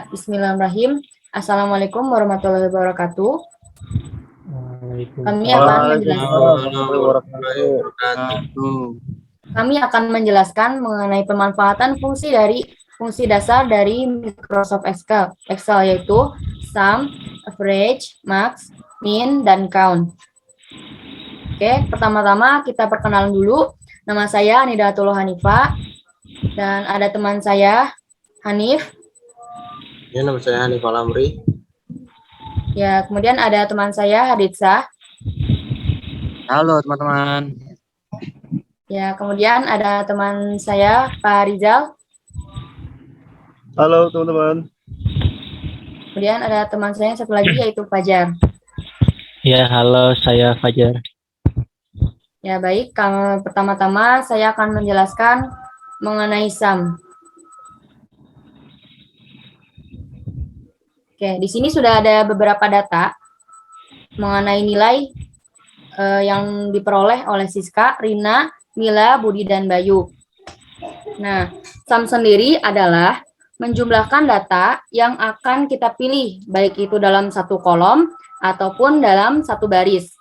Bismillahirrahmanirrahim. Assalamualaikum warahmatullahi wabarakatuh. Kami akan menjelaskan Waalaikumsalam warahmatullahi wabarakatuh. Kami akan menjelaskan mengenai pemanfaatan fungsi dasar dari Microsoft Excel yaitu sum, average, max, min, dan count. Oke, pertama-tama kita perkenalan dulu. Nama saya Anidatul Hanifah dan ada teman saya Hanif. Ya, nama saya Hanif Alamri. Ya, kemudian ada teman saya Haditsa. Halo teman-teman. Ya, kemudian ada teman saya Pak Rizal. Halo teman-teman. Kemudian ada teman saya yang satu lagi yaitu Fajar. Ya, halo, saya Fajar. Ya, baik. Pertama-tama saya akan menjelaskan mengenai sum. Oke, di sini sudah ada beberapa data mengenai nilai yang diperoleh oleh Siska, Rina, Mila, Budi, dan Bayu. Nah, sum sendiri adalah menjumlahkan data yang akan kita pilih, baik itu dalam satu kolom ataupun dalam satu baris.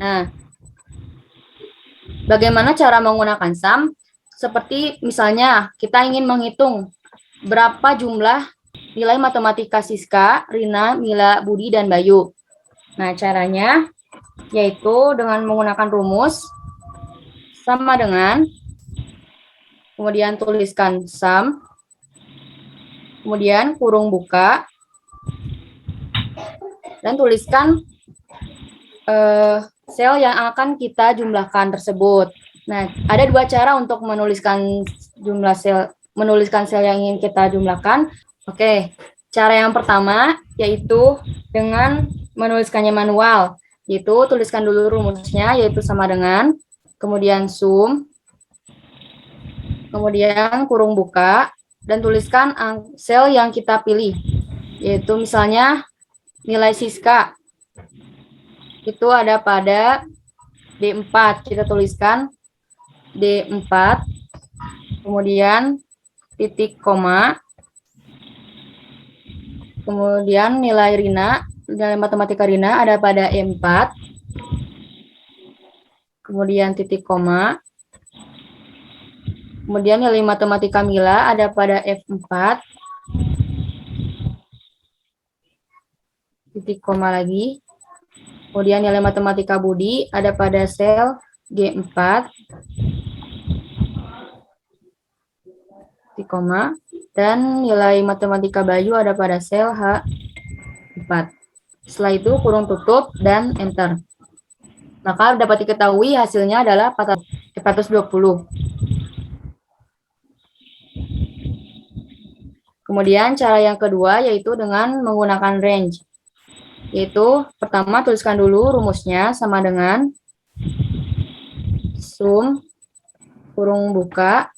Nah, bagaimana cara menggunakan sum? Seperti misalnya kita ingin menghitung berapa jumlah nilai matematika Siska, Rina, Mila, Budi, dan Bayu. Nah, caranya yaitu dengan menggunakan rumus sama dengan, kemudian tuliskan sum, kemudian kurung buka, dan tuliskan sel yang akan kita jumlahkan tersebut. Nah, ada dua cara untuk menuliskan sel yang ingin kita jumlahkan. Oke, cara yang pertama yaitu dengan menuliskannya manual, yaitu tuliskan dulu rumusnya, yaitu sama dengan, kemudian sum, kemudian kurung buka, dan tuliskan sel yang kita pilih, yaitu misalnya nilai Siska. Itu ada pada D4, kita tuliskan D4, kemudian titik koma, kemudian nilai Rina, nilai matematika Rina ada pada E4, kemudian titik koma, kemudian nilai matematika Mila ada pada F4, titik koma lagi, kemudian nilai matematika Budi ada pada sel G4, titik koma, dan nilai matematika Bayu ada pada sel H4. Setelah itu kurung tutup dan enter. Maka dapat diketahui hasilnya adalah 420. Kemudian cara yang kedua yaitu dengan menggunakan range. Yaitu pertama tuliskan dulu rumusnya sama dengan sum kurung buka.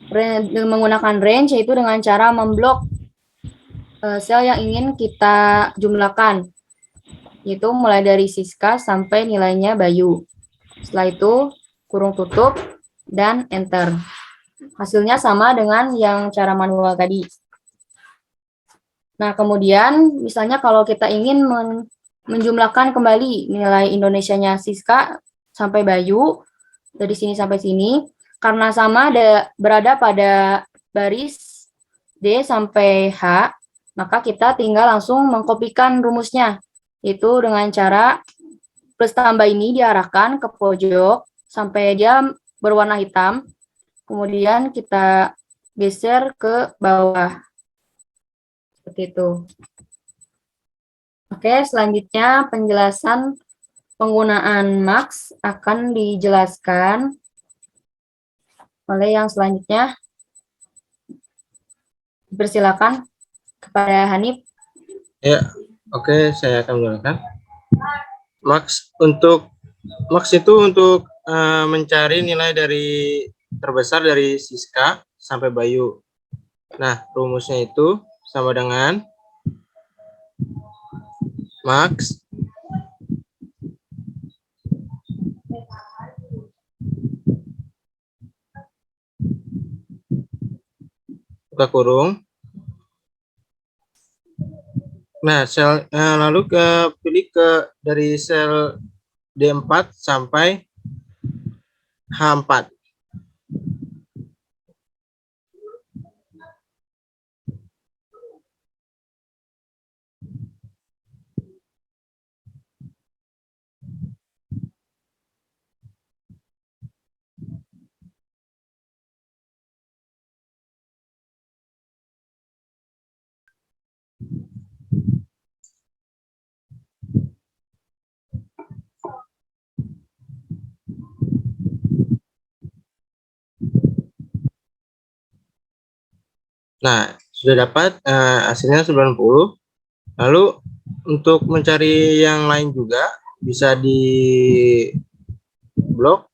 Menggunakan range yaitu dengan cara memblok sel yang ingin kita jumlahkan, yaitu mulai dari Siska sampai nilainya Bayu. Setelah itu kurung tutup dan enter. Hasilnya sama dengan yang cara manual tadi. Nah, kemudian misalnya kalau kita ingin menjumlahkan kembali nilai Indonesianya Siska sampai Bayu, dari sini sampai sini, karena sama berada pada baris D sampai H, maka kita tinggal langsung mengkopikan rumusnya. Itu dengan cara plus tambah ini diarahkan ke pojok sampai dia berwarna hitam. Kemudian kita geser ke bawah. Seperti itu. Oke, selanjutnya penjelasan penggunaan max akan dijelaskan oleh yang selanjutnya. Persilakan kepada Hanif. Ya, oke, saya akan menggunakan max itu untuk mencari nilai dari terbesar dari Siska sampai Bayu. Nah, rumusnya itu sama dengan max buka kurung Nah, lalu pilih dari sel D4 sampai H4. Nah, sudah dapat hasilnya 90. Lalu untuk mencari yang lain juga bisa di blok,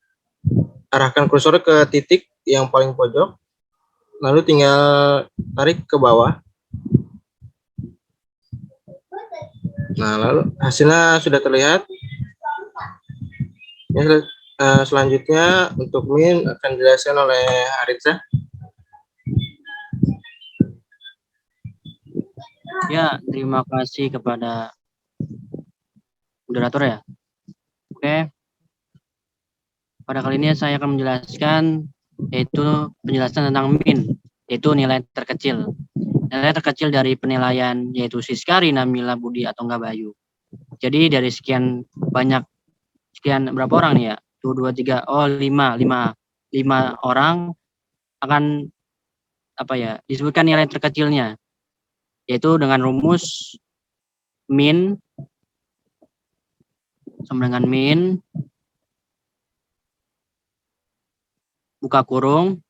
arahkan kursor ke titik yang paling pojok, lalu tinggal tarik ke bawah. Nah, lalu hasilnya sudah terlihat. Ya, selanjutnya untuk min akan dijelaskan oleh Aritza. Ya, terima kasih kepada moderator ya. Oke, pada kali ini saya akan menjelaskan yaitu penjelasan tentang min, yaitu nilai terkecil. Nilai terkecil dari penilaian yaitu Siska, Rina, Mila, Budi, atau enggak Bayu. Jadi dari sekian banyak, sekian berapa orang nih ya? 1, 2, 3, oh 5 orang akan apa ya, disebutkan nilai terkecilnya, yaitu dengan rumus min sama dengan min buka kurung.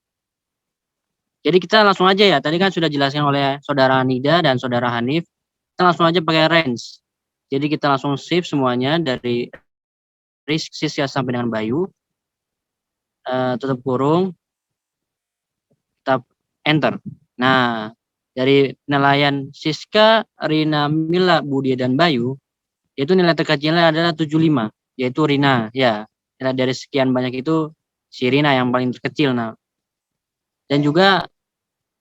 Jadi kita langsung aja ya, tadi kan sudah dijelaskan oleh saudara Nida dan saudara Hanif, kita langsung aja pakai range. Jadi kita langsung shift semuanya dari Siska sampai dengan Bayu, tutup kurung, kita enter. Nah, dari penilaian Siska, Rina, Mila, Budi, dan Bayu, itu nilai terkecilnya adalah 75, yaitu Rina. Ya, dari sekian banyak itu, si Rina yang paling terkecil. Nah, dan juga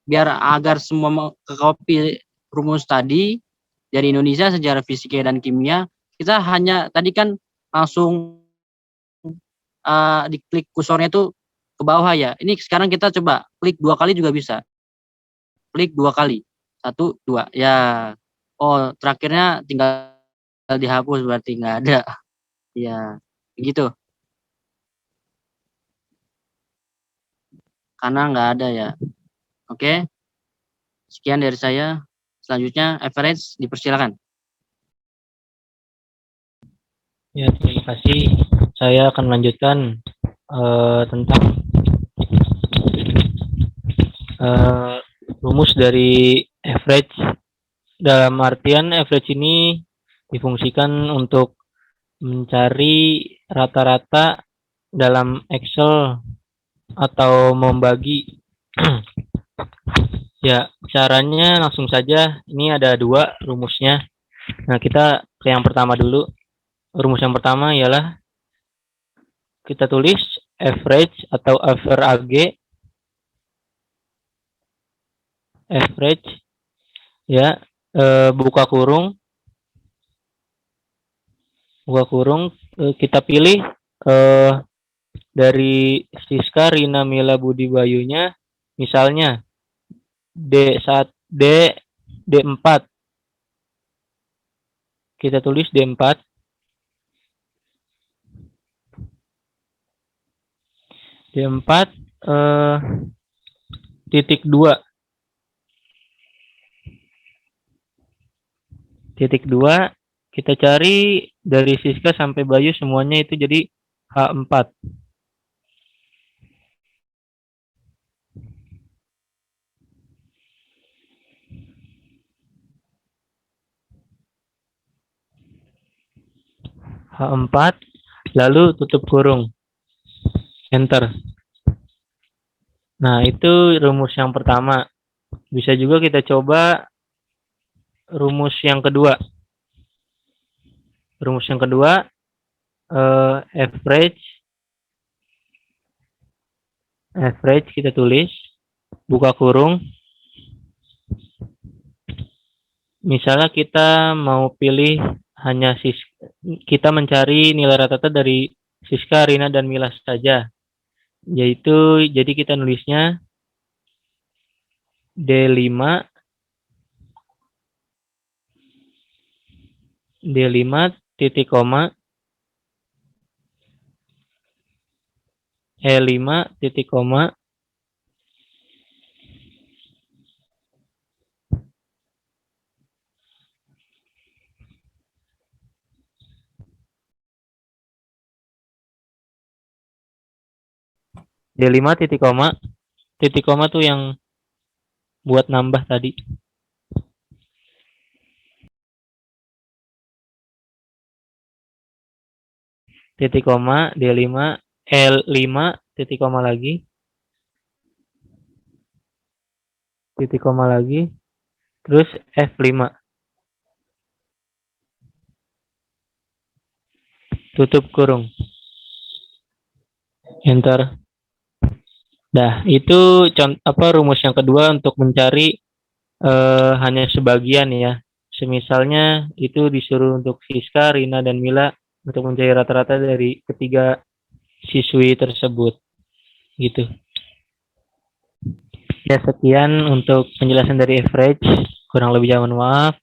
biar agar semua ke copy rumus tadi dari Indonesia, sejarah fisika dan kimia, kita hanya tadi kan langsung diklik kursornya itu ke bawah ya. Ini sekarang kita coba klik 2 kali juga bisa. Klik 2 kali. 1, 2. Ya. Oh, terakhirnya tinggal dihapus berarti nggak ada. Ya, begitu. Karena nggak ada ya. Oke. Sekian dari saya. Selanjutnya average dipersilakan. Ya, terima kasih. Saya akan melanjutkan tentang rumus dari average. Dalam artian average ini difungsikan untuk mencari rata-rata dalam Excel atau membagi. Ya, caranya langsung saja. Ini ada 2 rumusnya. Nah, kita ke yang pertama dulu. Rumus yang pertama ialah kita tulis average atau average ya, buka kurung, kita pilih dari Siska, Rina, Mila, Budi, Bayunya, misalnya D1, D4, kita tulis D4, titik 2, kita cari dari Siska sampai Bayu semuanya itu jadi H4. H4, lalu tutup kurung, enter. Nah, itu rumus yang pertama. Bisa juga kita coba rumus yang kedua. Rumus yang kedua, average kita tulis, buka kurung, Misalnya kita mau pilih hanya kita mencari nilai rata-rata dari Siska, Rina, dan Mila saja. Yaitu, jadi kita nulisnya D5 titik koma E5 titik koma D5 titik koma tuh yang buat nambah tadi. Titik koma D5 L5 titik koma lagi. Titik koma lagi. Terus F5. Tutup kurung. Enter. Nah, itu rumus yang kedua untuk mencari hanya sebagian ya. Semisalnya itu disuruh untuk Siska, Rina, dan Mila untuk mencari rata-rata dari ketiga siswi tersebut. Gitu. Ya, sekian untuk penjelasan dari average. Kurang lebih mohon maaf.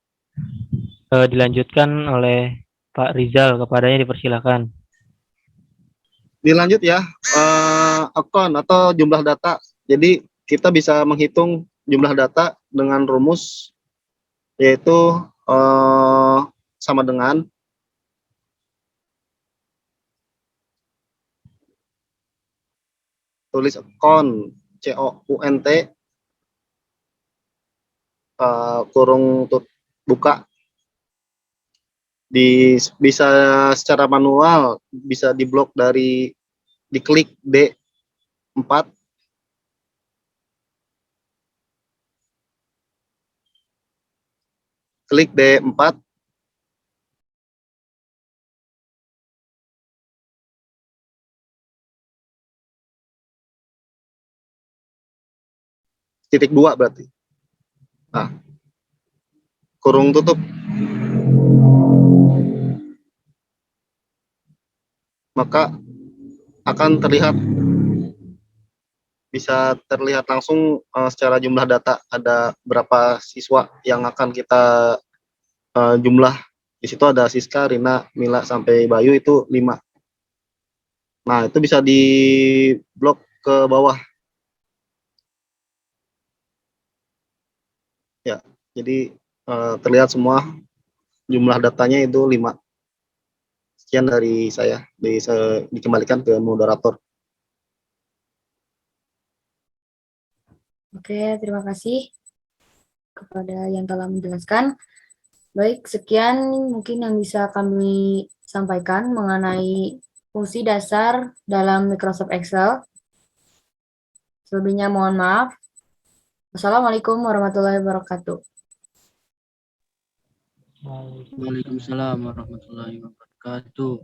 Dilanjutkan oleh Pak Rizal, kepadanya dipersilakan. Dilanjut ya, akun atau jumlah data. Jadi kita bisa menghitung jumlah data dengan rumus yaitu sama dengan tulis count COUNT kurung buka, bisa secara manual, bisa diblok dari diklik D4 klik D4 titik 2 berarti. Nah, kurung tutup. Maka akan bisa terlihat langsung secara jumlah data ada berapa siswa yang akan kita jumlah. Di situ ada Siska, Rina, Mila sampai Bayu itu 5. Nah, itu bisa di blok ke bawah. Ya, jadi terlihat semua jumlah datanya itu 5. Sekian dari saya, dikembalikan ke moderator. Oke, terima kasih kepada yang telah menjelaskan. Baik, sekian mungkin yang bisa kami sampaikan mengenai fungsi dasar dalam Microsoft Excel. Selebihnya mohon maaf. Wassalamualaikum warahmatullahi wabarakatuh. Waalaikumsalam warahmatullahi wabarakatuh.